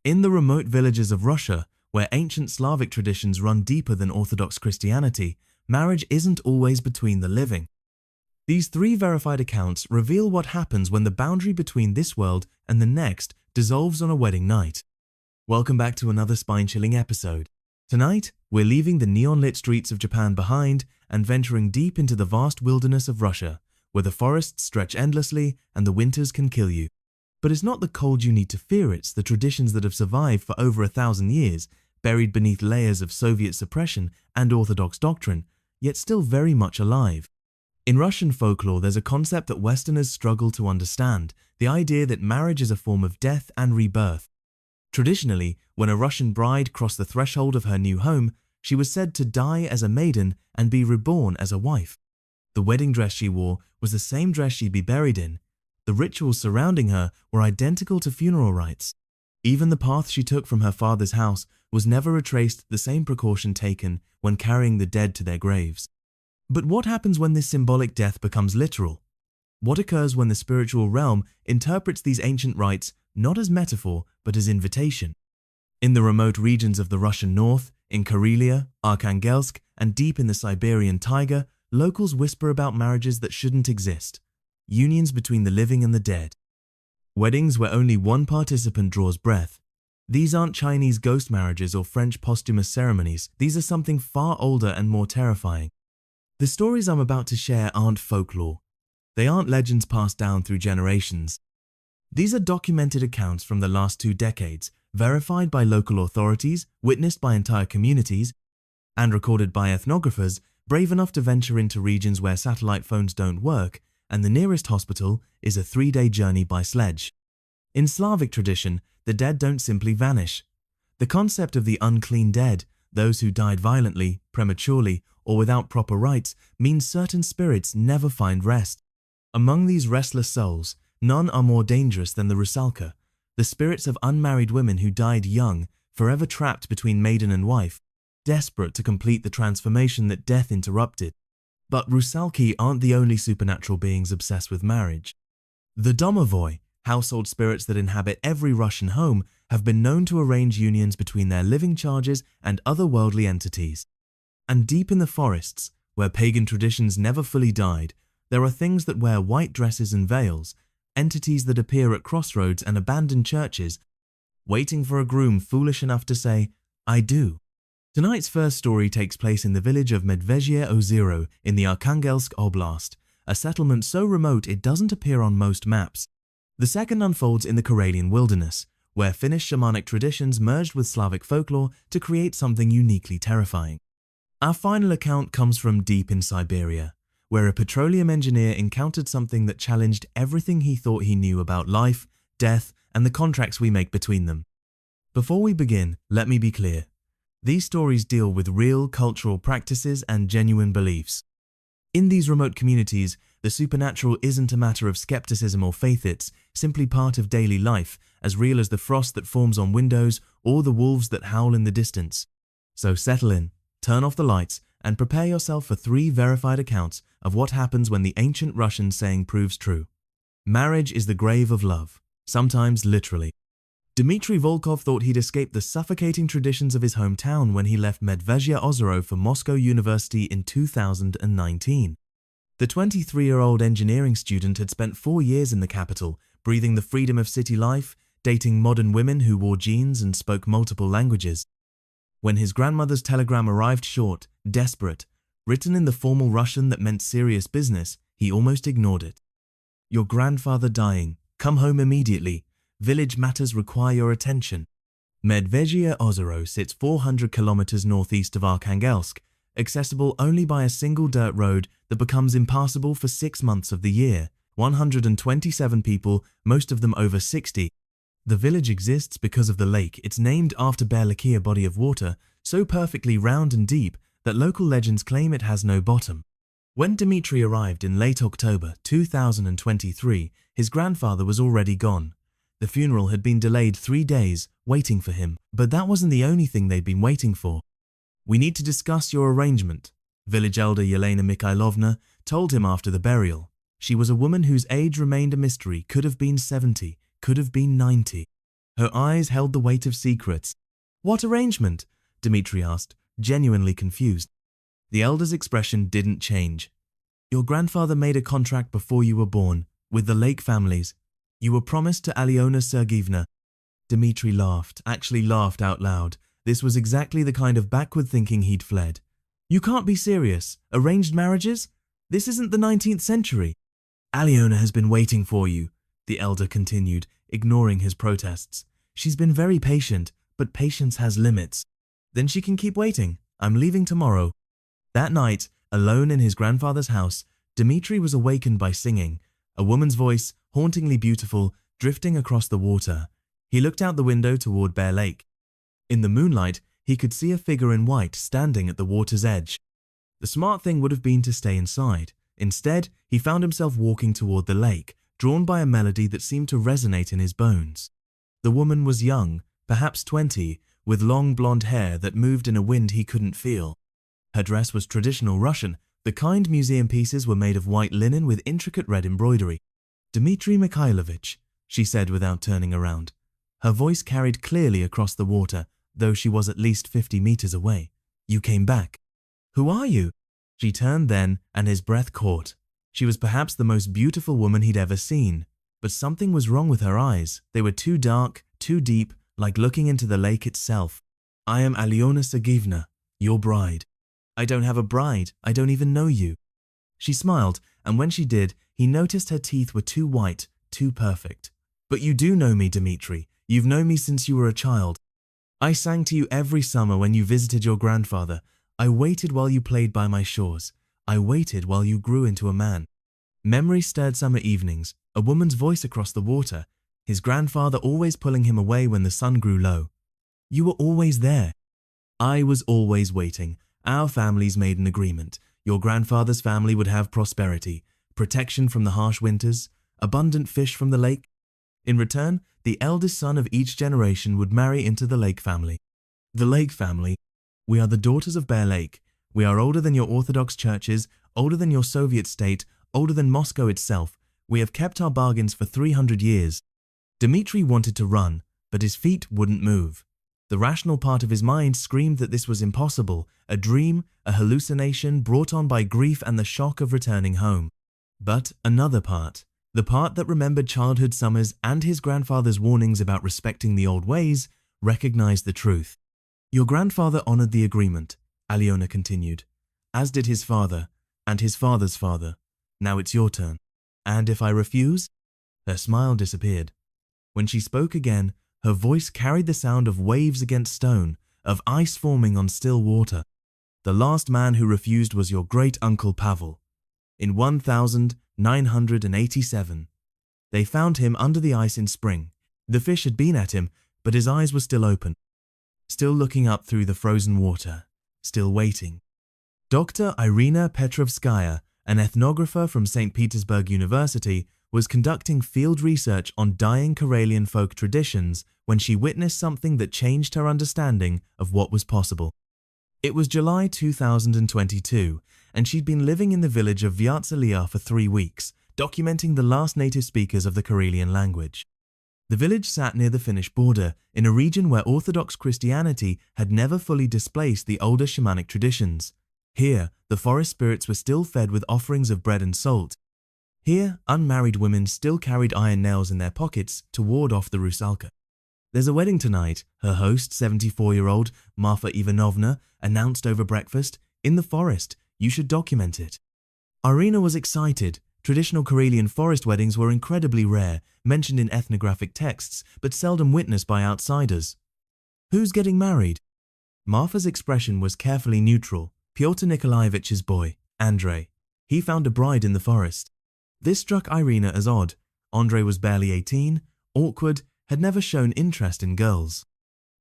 In the remote villages of Russia, where ancient Slavic traditions run deeper than Orthodox Christianity, marriage isn't always between the living. These three verified accounts reveal what happens when the boundary between this world and the next dissolves on a wedding night. Welcome back to another spine-chilling episode. Tonight, we're leaving the neon-lit streets of Japan behind and venturing deep into the vast wilderness of Russia, where the forests stretch endlessly and the winters can kill you. But it's not the cold you need to fear, it's the traditions that have survived for over 1,000 years, buried beneath layers of Soviet suppression and Orthodox doctrine, yet still very much alive. In Russian folklore, there's a concept that Westerners struggle to understand, the idea that marriage is a form of death and rebirth. Traditionally, when a Russian bride crossed the threshold of her new home, she was said to die as a maiden and be reborn as a wife. The wedding dress she wore was the same dress she'd be buried in. The rituals surrounding her were identical to funeral rites. Even the path she took from her father's house was never retraced, the same precaution taken when carrying the dead to their graves. But what happens when this symbolic death becomes literal? What occurs when the spiritual realm interprets these ancient rites not as metaphor but as invitation? In the remote regions of the Russian north, in Karelia, Arkhangelsk, and deep in the Siberian taiga, locals whisper about marriages that shouldn't exist. Unions between the living and the dead. Weddings where only one participant draws breath. These aren't Chinese ghost marriages or French posthumous ceremonies. These are something far older and more terrifying. The stories I'm about to share aren't folklore. They aren't legends passed down through generations. These are documented accounts from the last 2 decades, verified by local authorities, witnessed by entire communities, and recorded by ethnographers brave enough to venture into regions where satellite phones don't work, and the nearest hospital is a 3-day journey by sledge. In Slavic tradition, the dead don't simply vanish. The concept of the unclean dead, those who died violently, prematurely, or without proper rites, means certain spirits never find rest. Among these restless souls, none are more dangerous than the Rusalka, the spirits of unmarried women who died young, forever trapped between maiden and wife, desperate to complete the transformation that death interrupted. But Rusalki aren't the only supernatural beings obsessed with marriage. The domovoi, household spirits that inhabit every Russian home, have been known to arrange unions between their living charges and otherworldly entities. And deep in the forests, where pagan traditions never fully died, there are things that wear white dresses and veils, entities that appear at crossroads and abandoned churches, waiting for a groom foolish enough to say, "I do." Tonight's first story takes place in the village of Medvezhye Ozero in the Arkhangelsk Oblast, a settlement so remote it doesn't appear on most maps. The second unfolds in the Karelian wilderness, where Finnish shamanic traditions merged with Slavic folklore to create something uniquely terrifying. Our final account comes from deep in Siberia, where a petroleum engineer encountered something that challenged everything he thought he knew about life, death, and the contracts we make between them. Before we begin, let me be clear. These stories deal with real cultural practices and genuine beliefs. In these remote communities, the supernatural isn't a matter of skepticism or faith, it's simply part of daily life, as real as the frost that forms on windows or the wolves that howl in the distance. So settle in, turn off the lights, and prepare yourself for 3 verified accounts of what happens when the ancient Russian saying proves true. Marriage is the grave of love, sometimes literally. Dmitry Volkov thought he'd escaped the suffocating traditions of his hometown when he left Medvezhye Ozero for Moscow University in 2019. The 23-year-old engineering student had spent 4 years in the capital, breathing the freedom of city life, dating modern women who wore jeans and spoke multiple languages. When his grandmother's telegram arrived short, desperate, written in the formal Russian that meant serious business, he almost ignored it. "Your grandfather dying. Come home immediately. Village matters require your attention." Medvezhye Ozero sits 400 kilometers northeast of Arkhangelsk, accessible only by a single dirt road that becomes impassable for 6 months of the year. 127 people, most of them over 60. The village exists because of the lake. It's named after Berlakia body of water, so perfectly round and deep that local legends claim it has no bottom. When Dmitry arrived in late October 2023, his grandfather was already gone. The funeral had been delayed 3 days, waiting for him. But that wasn't the only thing they'd been waiting for. "We need to discuss your arrangement," village elder Yelena Mikhailovna told him after the burial. She was a woman whose age remained a mystery, could have been 70, could have been 90. Her eyes held the weight of secrets. "What arrangement?" Dmitri asked, genuinely confused. The elder's expression didn't change. "Your grandfather made a contract before you were born, with the Lake families. You were promised to Alyona Sergeevna." Dmitri laughed, actually laughed out loud. This was exactly the kind of backward thinking he'd fled. "You can't be serious. Arranged marriages? This isn't the 19th century. "Alyona has been waiting for you," the elder continued, ignoring his protests. "She's been very patient, but patience has limits." "Then she can keep waiting. I'm leaving tomorrow." That night, alone in his grandfather's house, Dmitri was awakened by singing, a woman's voice, hauntingly beautiful, drifting across the water. He looked out the window toward Bear Lake. In the moonlight, he could see a figure in white standing at the water's edge. The smart thing would have been to stay inside. Instead, he found himself walking toward the lake, drawn by a melody that seemed to resonate in his bones. The woman was young, perhaps 20, with long blonde hair that moved in a wind he couldn't feel. Her dress was traditional Russian. The kind museum pieces were made of white linen with intricate red embroidery. "Dmitri Mikhailovich," she said without turning around. Her voice carried clearly across the water, though she was at least 50 meters away. "You came back." "Who are you?" She turned then, and his breath caught. She was perhaps the most beautiful woman he'd ever seen, but something was wrong with her eyes. They were too dark, too deep, like looking into the lake itself. "I am Alyona Sergeevna, your bride." "I don't have a bride. I don't even know you." She smiled, and when she did, he noticed her teeth were too white, too perfect. "But you do know me, Dmitri. You've known me since you were a child. I sang to you every summer when you visited your grandfather. I waited while you played by my shores. I waited while you grew into a man." Memory stirred summer evenings, a woman's voice across the water, his grandfather always pulling him away when the sun grew low. "You were always there." "I was always waiting. Our families made an agreement. Your grandfather's family would have prosperity, protection from the harsh winters, abundant fish from the lake. In return, the eldest son of each generation would marry into the Lake family." "The Lake family? We are the daughters of Bear Lake. We are older than your Orthodox churches, older than your Soviet state, older than Moscow itself. We have kept our bargains for 300 years. Dmitri wanted to run, but his feet wouldn't move. The rational part of his mind screamed that this was impossible, a dream, a hallucination brought on by grief and the shock of returning home. But another part, the part that remembered childhood summers and his grandfather's warnings about respecting the old ways, recognized the truth. "Your grandfather honored the agreement," Alyona continued, "as did his father, and his father's father. Now it's your turn. And if I refuse?" Her smile disappeared. When she spoke again, her voice carried the sound of waves against stone, of ice forming on still water. "The last man who refused was your great-uncle Pavel. In 1987. They found him under the ice in spring. The fish had been at him, but his eyes were still open, still looking up through the frozen water, still waiting." Dr. Irina Petrovskaya, an ethnographer from St. Petersburg University, was conducting field research on dying Karelian folk traditions when she witnessed something that changed her understanding of what was possible. It was July 2022, and she'd been living in the village of Vyatsalia for 3 weeks, documenting the last native speakers of the Karelian language. The village sat near the Finnish border, in a region where Orthodox Christianity had never fully displaced the older shamanic traditions. Here, the forest spirits were still fed with offerings of bread and salt. Here, unmarried women still carried iron nails in their pockets to ward off the rusalka. "There's a wedding tonight," her host, 74-year-old Marfa Ivanovna, announced over breakfast. "In the forest. You should document it." Irina was excited. Traditional Karelian forest weddings were incredibly rare, mentioned in ethnographic texts, but seldom witnessed by outsiders. "Who's getting married?" Marfa's expression was carefully neutral. "Pyotr Nikolaevich's boy, Andrei. He found a bride in the forest." This struck Irina as odd. Andrei was barely 18, awkward, had never shown interest in girls.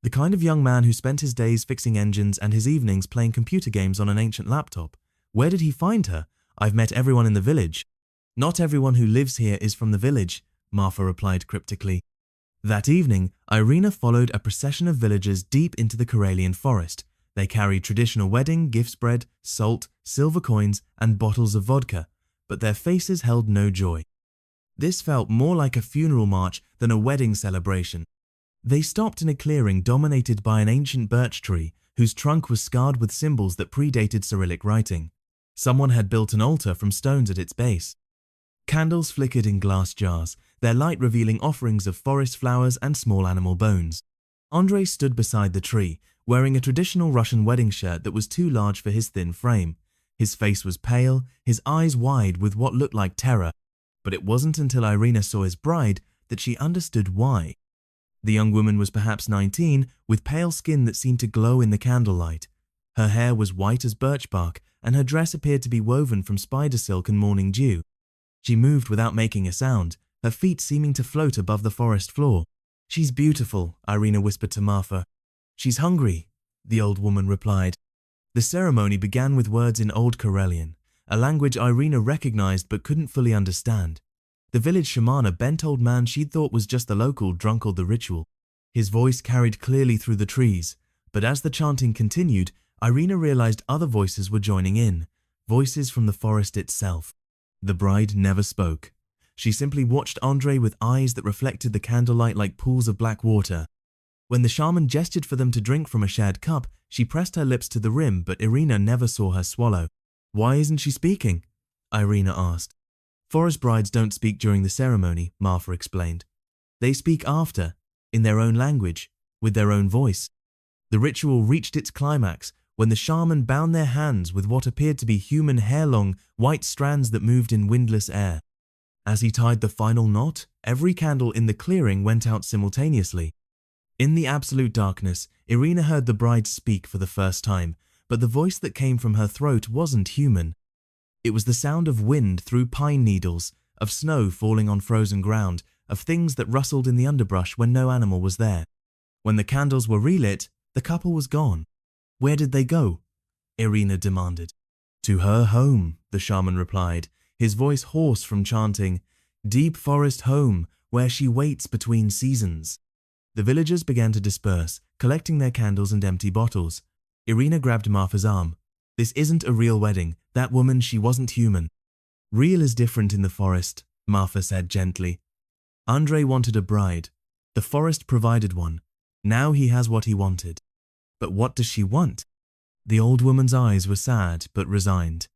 The kind of young man who spent his days fixing engines and his evenings playing computer games on an ancient laptop. Where did he find her? "I've met everyone in the village." "Not everyone who lives here is from the village," Marfa replied cryptically. That evening, Irina followed a procession of villagers deep into the Karelian forest. They carried traditional wedding gifts, bread, salt, silver coins, and bottles of vodka, but their faces held no joy. This felt more like a funeral march than a wedding celebration. They stopped in a clearing dominated by an ancient birch tree whose trunk was scarred with symbols that predated Cyrillic writing. Someone had built an altar from stones at its base. Candles flickered in glass jars, their light revealing offerings of forest flowers and small animal bones. Andrei stood beside the tree, wearing a traditional Russian wedding shirt that was too large for his thin frame. His face was pale, his eyes wide with what looked like terror. But it wasn't until Irina saw his bride that she understood why. The young woman was perhaps 19, with pale skin that seemed to glow in the candlelight. Her hair was white as birch bark, and her dress appeared to be woven from spider silk and morning dew. She moved without making a sound, her feet seeming to float above the forest floor. "She's beautiful," Irina whispered to Marfa. "She's hungry," the old woman replied. The ceremony began with words in Old Karelian, a language Irina recognized but couldn't fully understand. The village shaman, a bent old man she'd thought was just the local, drunkled the ritual. His voice carried clearly through the trees, but as the chanting continued, Irina realized other voices were joining in, voices from the forest itself. The bride never spoke. She simply watched Andrei with eyes that reflected the candlelight like pools of black water. When the shaman gestured for them to drink from a shared cup, she pressed her lips to the rim, but Irina never saw her swallow. "Why isn't she speaking?" Irina asked. "Forest brides don't speak during the ceremony," Marfa explained. "They speak after, in their own language, with their own voice." The ritual reached its climax when the shaman bound their hands with what appeared to be human hair-long, white strands that moved in windless air. As he tied the final knot, every candle in the clearing went out simultaneously. In the absolute darkness, Irina heard the bride speak for the first time, but the voice that came from her throat wasn't human. It was the sound of wind through pine needles, of snow falling on frozen ground, of things that rustled in the underbrush when no animal was there. When the candles were relit, the couple was gone. "Where did they go?" Irina demanded. "To her home," the shaman replied, his voice hoarse from chanting, "Deep forest home, where she waits between seasons." The villagers began to disperse, collecting their candles and empty bottles. Irina grabbed Marfa's arm. "This isn't a real wedding. That woman, she wasn't human." "Real is different in the forest," Marfa said gently. "Andrei wanted a bride. The forest provided one. Now he has what he wanted." "But what does she want?" The old woman's eyes were sad but resigned.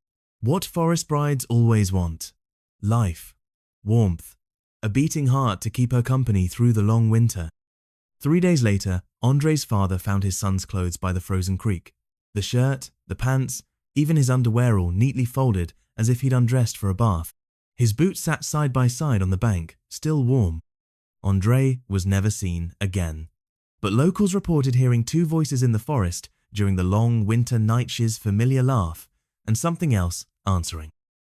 "What forest brides always want. Life, warmth, a beating heart to keep her company through the long winter." 3 days later, Andrei's father found his son's clothes by the frozen creek. The shirt, the pants, even his underwear all neatly folded as if he'd undressed for a bath. His boots sat side by side on the bank, still warm. Andrei was never seen again. But locals reported hearing 2 voices in the forest during the long winter night's familiar laugh, and something else answering.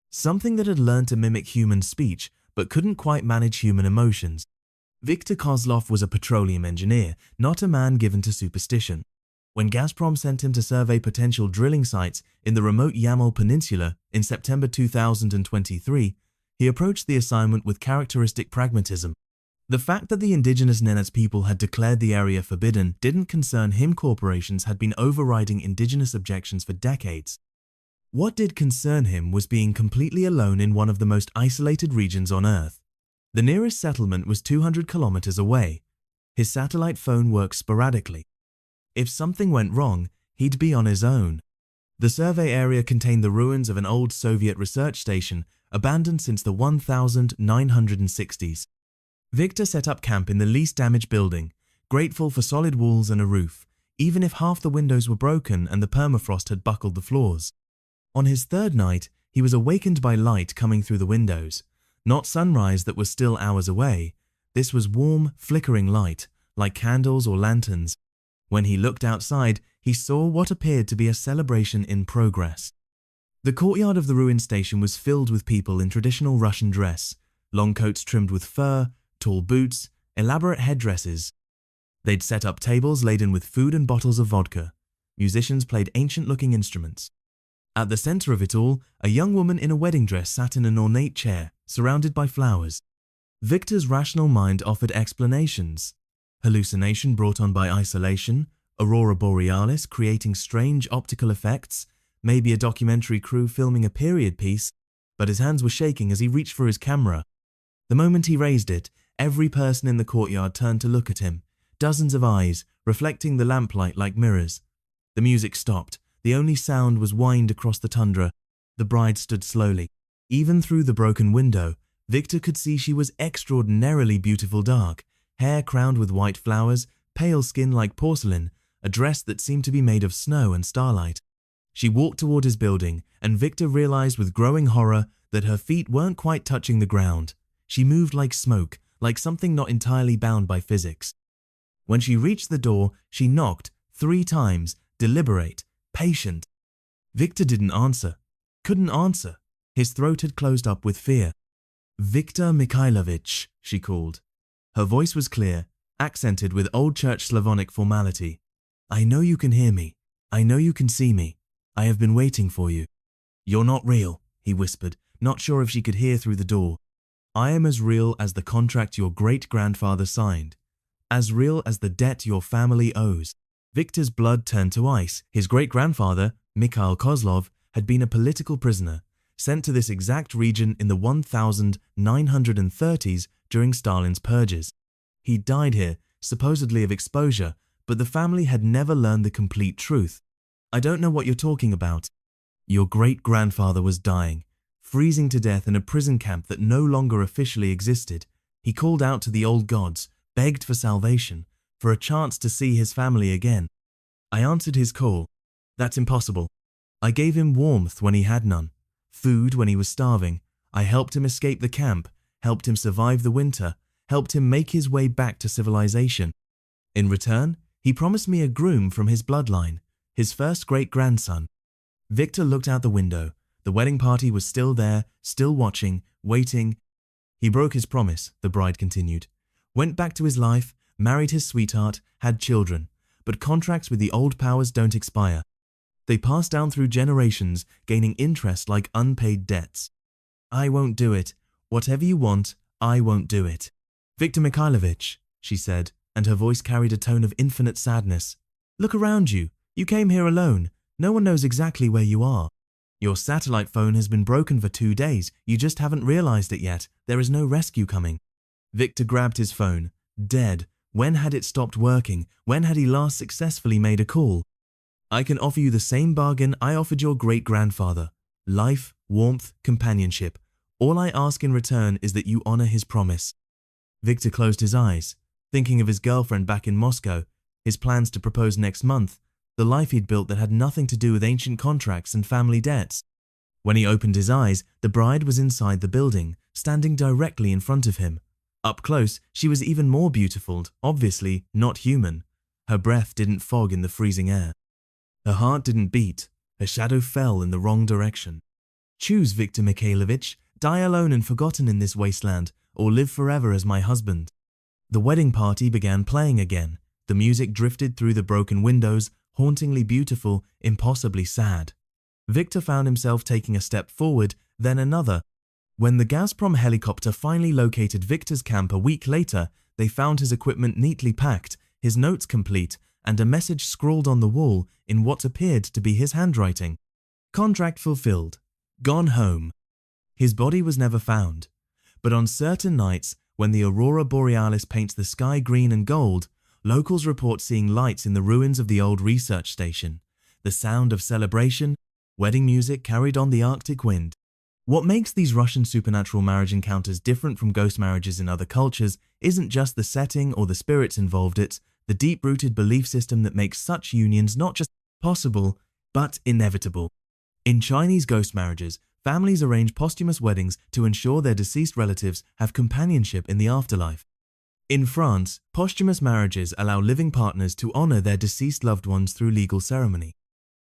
Something that had learned to mimic human speech but couldn't quite manage human emotions. Viktor Kozlov was a petroleum engineer, not a man given to superstition. When Gazprom sent him to survey potential drilling sites in the remote Yamal Peninsula in September 2023, he approached the assignment with characteristic pragmatism. The fact that the indigenous Nenets people had declared the area forbidden didn't concern him. Corporations had been overriding indigenous objections for decades. What did concern him was being completely alone in one of the most isolated regions on Earth. The nearest settlement was 200 kilometers away. His satellite phone worked sporadically. If something went wrong, he'd be on his own. The survey area contained the ruins of an old Soviet research station, abandoned since the 1960s. Viktor set up camp in the least damaged building, grateful for solid walls and a roof, even if half the windows were broken and the permafrost had buckled the floors. On his 3rd night, he was awakened by light coming through the windows. Not sunrise that was still hours away. This was warm, flickering light, like candles or lanterns. When he looked outside, he saw what appeared to be a celebration in progress. The courtyard of the ruined station was filled with people in traditional Russian dress, long coats trimmed with fur, tall boots, elaborate headdresses. They'd set up tables laden with food and bottles of vodka. Musicians played ancient-looking instruments. At the center of it all, a young woman in a wedding dress sat in an ornate chair, surrounded by flowers. Viktor's rational mind offered explanations. Hallucination brought on by isolation, aurora borealis creating strange optical effects, maybe a documentary crew filming a period piece, but his hands were shaking as he reached for his camera. The moment he raised it, every person in the courtyard turned to look at him, dozens of eyes, reflecting the lamplight like mirrors. The music stopped. The only sound was wind across the tundra. The bride stood slowly. Even through the broken window, Victor could see she was extraordinarily beautiful dark, hair crowned with white flowers, pale skin like porcelain, a dress that seemed to be made of snow and starlight. She walked toward his building, and Victor realized with growing horror that her feet weren't quite touching the ground. She moved like smoke, like something not entirely bound by physics. When she reached the door, she knocked 3 times, deliberate, patient. Victor didn't answer, couldn't answer. His throat had closed up with fear. "Victor Mikhailovich," she called. Her voice was clear, accented with old church Slavonic formality. "I know you can hear me. I know you can see me. I have been waiting for you." "You're not real," he whispered, not sure if she could hear through the door. "I am as real as the contract your great-grandfather signed, as real as the debt your family owes." Victor's blood turned to ice. His great-grandfather, Mikhail Kozlov, had been a political prisoner, sent to this exact region in the 1930s during Stalin's purges. He died here, supposedly of exposure, but the family had never learned the complete truth. "I don't know what you're talking about." "Your great-grandfather was dying, freezing to death in a prison camp that no longer officially existed. He called out to the old gods, begged for salvation, for a chance to see his family again. I answered his call. That's impossible. I gave him warmth when he had none, food when he was starving. I helped him escape the camp, helped him survive the winter, helped him make his way back to civilization. In return, he promised me a groom from his bloodline, his first great-grandson." Victor looked out the window. The wedding party was still there, still watching, waiting. "He broke his promise," the bride continued. "Went back to his life, married his sweetheart, had children. But contracts with the old powers don't expire. They pass down through generations, gaining interest like unpaid debts. I won't do it. Whatever you want, I won't do it." "Victor Mikhailovich," she said, and her voice carried a tone of infinite sadness. "Look around you. You came here alone. No one knows exactly where you are. Your satellite phone has been broken for 2 days. You just haven't realized it yet. There is no rescue coming." Victor grabbed his phone. Dead. When had it stopped working? When had he last successfully made a call? "I can offer you the same bargain I offered your great-grandfather. Life, warmth, companionship. All I ask in return is that you honor his promise." Victor closed his eyes, thinking of his girlfriend back in Moscow, his plans to propose next month, the life he'd built that had nothing to do with ancient contracts and family debts. When he opened his eyes, the bride was inside the building, standing directly in front of him. Up close, she was even more beautiful, obviously not human. Her breath didn't fog in the freezing air. Her heart didn't beat. Her shadow fell in the wrong direction. "Choose, Victor Mikhailovich. Die alone and forgotten in this wasteland, or live forever as my husband." The wedding party began playing again. The music drifted through the broken windows, hauntingly beautiful, impossibly sad. Victor found himself taking a step forward, then another. When the Gazprom helicopter finally located Victor's camp a week later, they found his equipment neatly packed, his notes complete, and a message scrawled on the wall in what appeared to be his handwriting. "Contract fulfilled. Gone home." His body was never found, but on certain nights, when the aurora borealis paints the sky green and gold, locals report seeing lights in the ruins of the old research station. The sound of celebration, wedding music carried on the Arctic wind. What makes these Russian supernatural marriage encounters different from ghost marriages in other cultures isn't just the setting or the spirits involved, it's the deep-rooted belief system that makes such unions not just possible, but inevitable. In Chinese ghost marriages, families arrange posthumous weddings to ensure their deceased relatives have companionship in the afterlife. In France, posthumous marriages allow living partners to honor their deceased loved ones through legal ceremony.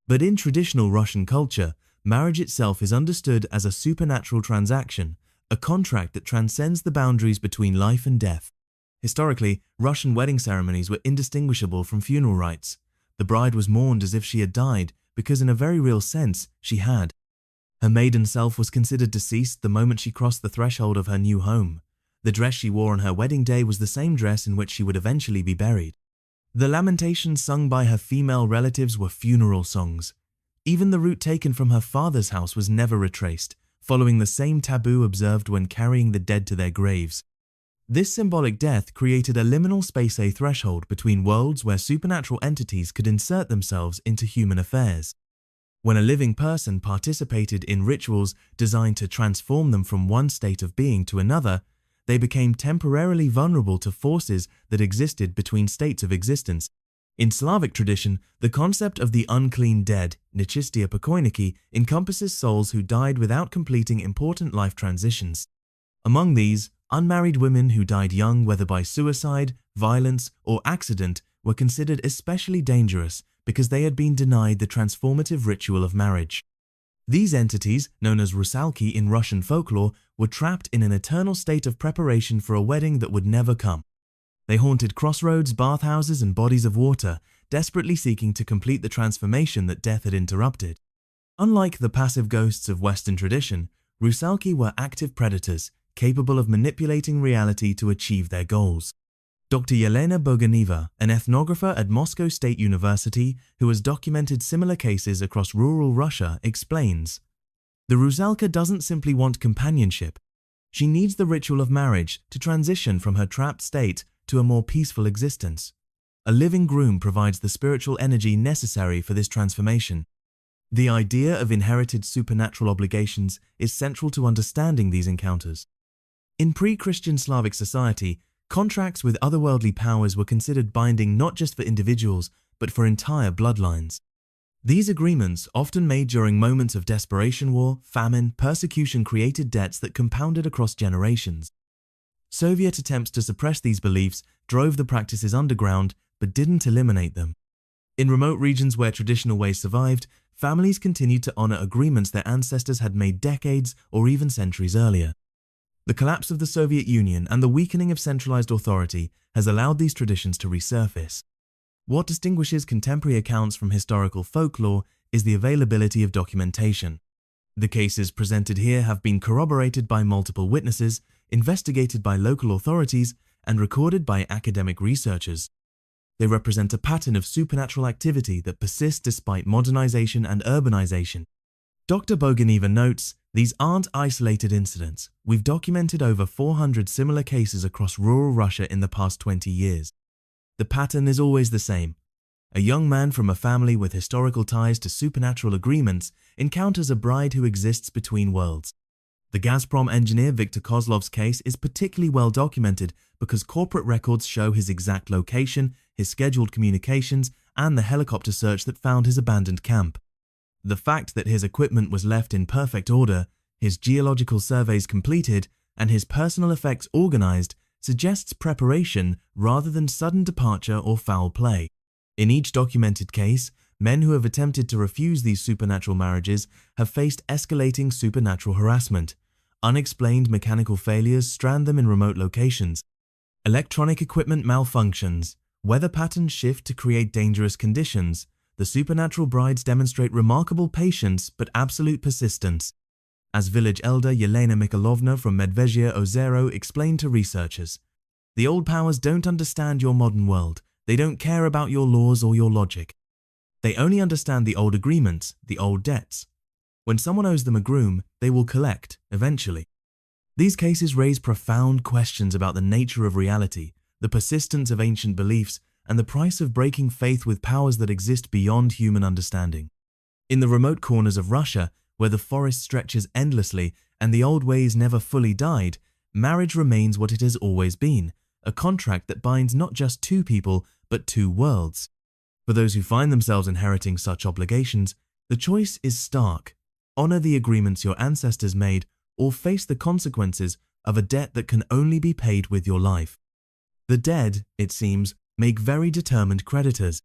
But in traditional Russian culture, marriage itself is understood as a supernatural transaction, a contract that transcends the boundaries between life and death. Historically, Russian wedding ceremonies were indistinguishable from funeral rites. The bride was mourned as if she had died, because in a very real sense, she had. Her maiden self was considered deceased the moment she crossed the threshold of her new home. The dress she wore on her wedding day was the same dress in which she would eventually be buried. The lamentations sung by her female relatives were funeral songs. Even the route taken from her father's house was never retraced, following the same taboo observed when carrying the dead to their graves. This symbolic death created a liminal space, a threshold between worlds where supernatural entities could insert themselves into human affairs. When a living person participated in rituals designed to transform them from one state of being to another, they became temporarily vulnerable to forces that existed between states of existence. In Slavic tradition, the concept of the unclean dead, nečistia pokojniki, encompasses souls who died without completing important life transitions. Among these, unmarried women who died young, whether by suicide, violence, or accident, were considered especially dangerous because they had been denied the transformative ritual of marriage. These entities, known as rusalki in Russian folklore, were trapped in an eternal state of preparation for a wedding that would never come. They haunted crossroads, bathhouses, and bodies of water, desperately seeking to complete the transformation that death had interrupted. Unlike the passive ghosts of Western tradition, rusalki were active predators, capable of manipulating reality to achieve their goals. Dr. Yelena Boganeva, an ethnographer at Moscow State University who has documented similar cases across rural Russia, explains, "The rusalka doesn't simply want companionship. She needs the ritual of marriage to transition from her trapped state to a more peaceful existence. A living groom provides the spiritual energy necessary for this transformation." The idea of inherited supernatural obligations is central to understanding these encounters. In pre-Christian Slavic society, contracts with otherworldly powers were considered binding not just for individuals, but for entire bloodlines. These agreements, often made during moments of desperation, war, famine, persecution, created debts that compounded across generations. Soviet attempts to suppress these beliefs drove the practices underground, but didn't eliminate them. In remote regions where traditional ways survived, families continued to honor agreements their ancestors had made decades or even centuries earlier. The collapse of the Soviet Union and the weakening of centralized authority has allowed these traditions to resurface. What distinguishes contemporary accounts from historical folklore is the availability of documentation. The cases presented here have been corroborated by multiple witnesses, investigated by local authorities, and recorded by academic researchers. They represent a pattern of supernatural activity that persists despite modernization and urbanization. Dr. Boganeva notes, "These aren't isolated incidents. We've documented over 400 similar cases across rural Russia in the past 20 years. The pattern is always the same. A young man from a family with historical ties to supernatural agreements encounters a bride who exists between worlds." The Gazprom engineer Viktor Kozlov's case is particularly well documented because corporate records show his exact location, his scheduled communications, and the helicopter search that found his abandoned camp. The fact that his equipment was left in perfect order, his geological surveys completed, and his personal effects organized suggests preparation rather than sudden departure or foul play. In each documented case, men who have attempted to refuse these supernatural marriages have faced escalating supernatural harassment. Unexplained mechanical failures strand them in remote locations. Electronic equipment malfunctions. Weather patterns shift to create dangerous conditions. The supernatural brides demonstrate remarkable patience but absolute persistence. As village elder Yelena Mikhailovna from Medvezhye Ozero explained to researchers, "The old powers don't understand your modern world. They don't care about your laws or your logic. They only understand the old agreements, the old debts. When someone owes them a groom, they will collect, eventually." These cases raise profound questions about the nature of reality, the persistence of ancient beliefs, and the price of breaking faith with powers that exist beyond human understanding. In the remote corners of Russia, where the forest stretches endlessly and the old ways never fully died, marriage remains what it has always been, a contract that binds not just two people, but two worlds. For those who find themselves inheriting such obligations, the choice is stark: honor the agreements your ancestors made, or face the consequences of a debt that can only be paid with your life. The dead, it seems, make very determined creditors.